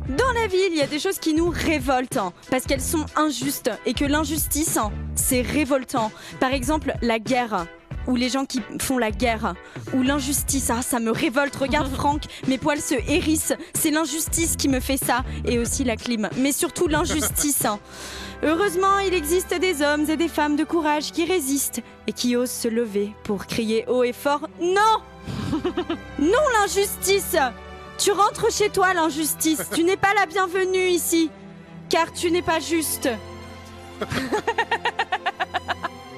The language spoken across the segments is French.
Dans la vie, il y a des choses qui nous révoltent, parce qu'elles sont injustes, et que l'injustice, c'est révoltant. Par exemple, la guerre, ou les gens qui font la guerre, ou l'injustice, ça me révolte. Regarde Franck, mes poils se hérissent, c'est l'injustice qui me fait ça, et aussi la clim, mais surtout l'injustice. Heureusement, il existe des hommes et des femmes de courage qui résistent, et qui osent se lever pour crier haut et fort « Non ! Non l'injustice ! Tu rentres chez toi, l'injustice. Tu n'es pas la bienvenue ici, car tu n'es pas juste. »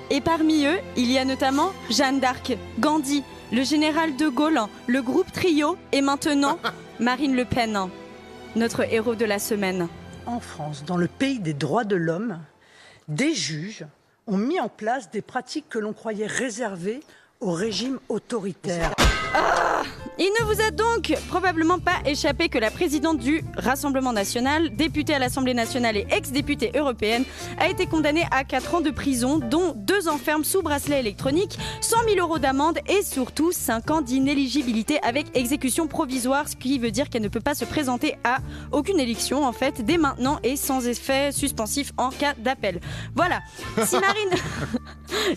Et parmi eux, il y a notamment Jeanne d'Arc, Gandhi, le général de Gaulle, le groupe Trio et maintenant Marine Le Pen, notre héros de la semaine. En France, dans le pays des droits de l'homme, des juges ont mis en place des pratiques que l'on croyait réservées au régime autoritaire. Il ne vous a donc probablement pas échappé que la présidente du Rassemblement national, députée à l'Assemblée nationale et ex-députée européenne, a été condamnée à 4 ans de prison, dont 2 ans ferme sous bracelet électronique, 100 000 € d'amende et surtout 5 ans d'inéligibilité avec exécution provisoire, ce qui veut dire qu'elle ne peut pas se présenter à aucune élection en fait dès maintenant et sans effet suspensif en cas d'appel. Voilà.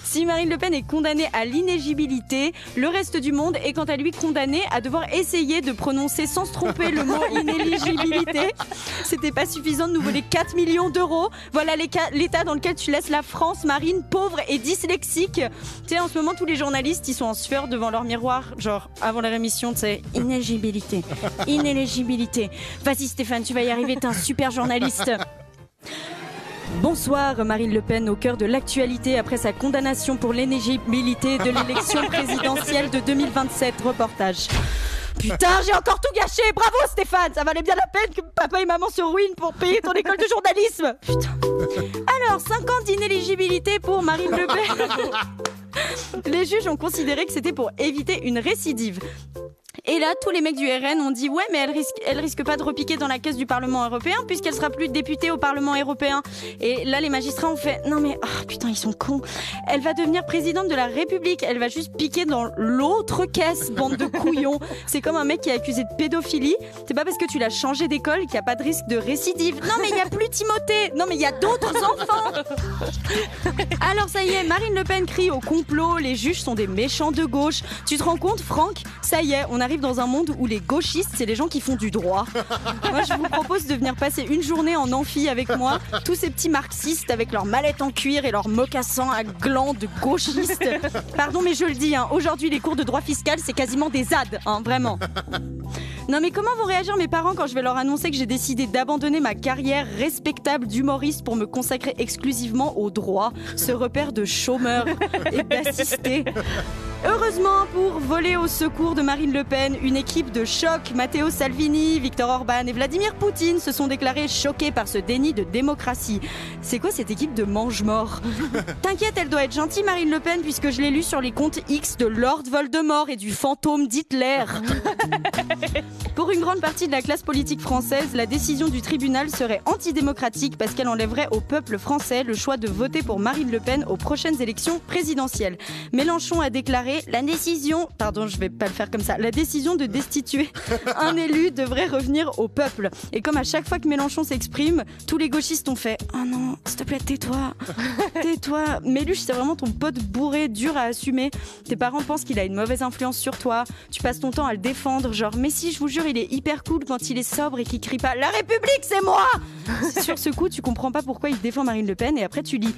Si Marine Le Pen est condamnée à l'inéligibilité, le reste du monde est quant à lui condamné à devoir essayer de prononcer sans se tromper le mot inéligibilité. C'était pas suffisant de nous voler 4 millions d'euros. Voilà l'état dans lequel tu laisses la France, Marine, pauvre et dyslexique. Tu sais, en ce moment, tous les journalistes, ils sont en sueur devant leur miroir, genre avant leur émission, tu sais, inéligibilité, inéligibilité. Vas-y Stéphane, tu vas y arriver, t'es un super journaliste. Bonsoir Marine Le Pen, au cœur de l'actualité après sa condamnation pour l'inéligibilité de l'élection présidentielle de 2027. Reportage. Putain, j'ai encore tout gâché. Bravo Stéphane, ça valait bien la peine que papa et maman se ruinent pour payer ton école de journalisme. Putain. Alors, 5 ans d'inéligibilité pour Marine Le Pen. Les juges ont considéré que c'était pour éviter une récidive. Et là, tous les mecs du RN ont dit « Ouais, mais elle risque pas de repiquer dans la caisse du Parlement européen puisqu'elle sera plus députée au Parlement européen. » Et là, les magistrats ont fait « Non mais, putain, ils sont cons. Elle va devenir présidente de la République. Elle va juste piquer dans l'autre caisse, bande de couillons. » C'est comme un mec qui est accusé de pédophilie. C'est pas parce que tu l'as changé d'école qu'il n'y a pas de risque de récidive. Non mais il n'y a plus Timothée. Non mais il y a d'autres enfants. Alors ça y est, Marine Le Pen crie au complot. Les juges sont des méchants de gauche. Tu te rends compte, Franck? Ça y est, on arrive dans un monde où les gauchistes, c'est les gens qui font du droit. Moi, je vous propose de venir passer une journée en amphi avec moi, tous ces petits marxistes avec leurs mallettes en cuir et leurs mocassins à glands de gauchistes. Pardon, mais je le dis, aujourd'hui, les cours de droit fiscal, c'est quasiment des ZAD, vraiment. Non mais comment vont réagir mes parents quand je vais leur annoncer que j'ai décidé d'abandonner ma carrière respectable d'humoriste pour me consacrer exclusivement au droit, ce repère de chômeurs et d'assistés. Heureusement, pour voler au secours de Marine Le Pen, une équipe de choc, Matteo Salvini, Viktor Orban et Vladimir Poutine se sont déclarés choqués par ce déni de démocratie. C'est quoi cette équipe de mange-morts? T'inquiète, elle doit être gentille Marine Le Pen puisque je l'ai lu sur les comptes X de Lord Voldemort et du fantôme d'Hitler. Pour une grande partie de la classe politique française, la décision du tribunal serait antidémocratique parce qu'elle enlèverait au peuple français le choix de voter pour Marine Le Pen aux prochaines élections présidentielles. Mélenchon a déclaré la décision de destituer un élu devrait revenir au peuple. Et comme à chaque fois que Mélenchon s'exprime, tous les gauchistes ont fait « Oh non, s'il te plaît, tais-toi, tais-toi. » Méluche, c'est vraiment ton pote bourré, dur à assumer. Tes parents pensent qu'il a une mauvaise influence sur toi. Tu passes ton temps à le défendre, genre « Mais si, je vous jure, il est hyper cool quand il est sobre et qu'il crie pas « La République, c'est moi !» Sur ce coup, tu comprends pas pourquoi il défend Marine Le Pen et après tu lis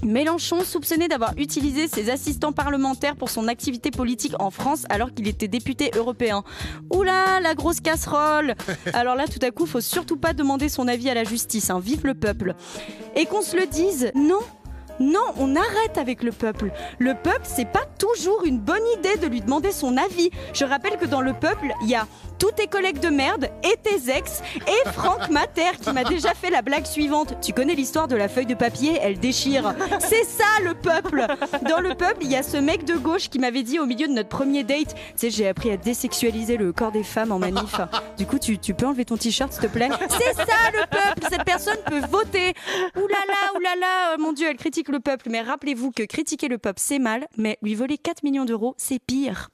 Mélenchon soupçonné d'avoir utilisé ses assistants parlementaires pour son activité politique en France alors qu'il était député européen. Oula, la grosse casserole. Alors là, tout à coup, faut surtout pas demander son avis à la justice, vive le peuple. Et qu'on se le dise, non, on arrête avec le peuple. Le peuple, c'est pas toujours une bonne idée de lui demander son avis. Je rappelle que dans le peuple, il y a tous tes collègues de merde et tes ex et Franck Mater qui m'a déjà fait la blague suivante. Tu connais l'histoire de la feuille de papier, elle déchire. C'est ça le peuple. Dans le peuple, il y a ce mec de gauche qui m'avait dit au milieu de notre premier date, tu sais, j'ai appris à désexualiser le corps des femmes en manif. Du coup, tu peux enlever ton t-shirt s'il te plaît. C'est ça le peuple. Cette personne peut voter. Oulala, mon Dieu, elle critique le peuple. Mais rappelez-vous que critiquer le peuple c'est mal, mais lui voler 4 millions d'euros c'est pire.